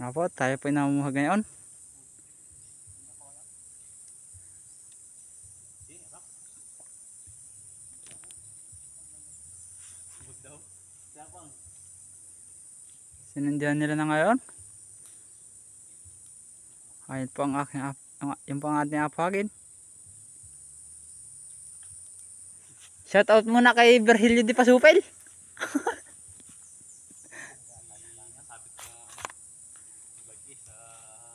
Ano po, tayo po namumuhag ngayon. Sinundihan nila na ngayon. Ayun po ang aking yun po ang ating apagin. Shout out muna kay Virgilio Di Pasupel.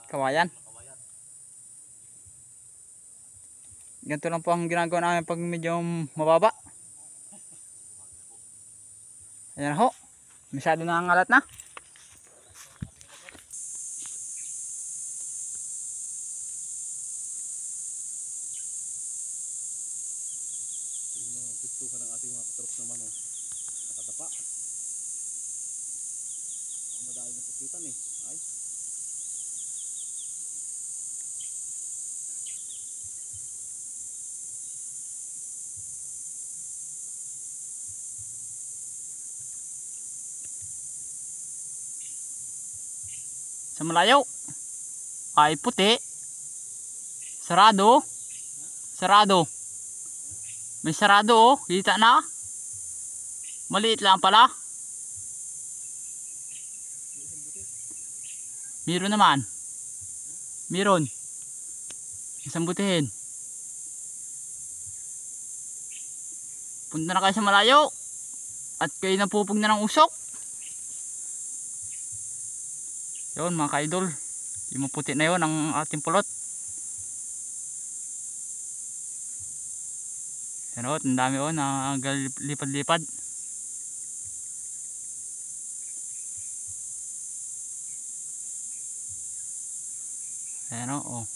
Kawayan. Ganito lang po ang ginagawa namin pag medyo mababa. Ayan ho. Masyado na ang alat na. Pintuhan ng ating mga katrop naman oh. Nakatapa. Madami na pakitan eh. Ay. Sa malayo ay puti, sarado, sarado, may sarado oh, kita na, maliit lang pala, meron naman, meron, isang butihin. Punta na kayo sa malayo at kayo napupog na ng usok. Yun mga ka-idol, yung maputi na yun ang ating pulot. Yan o, ang dami o, nagalipad-lipad. Ayan o,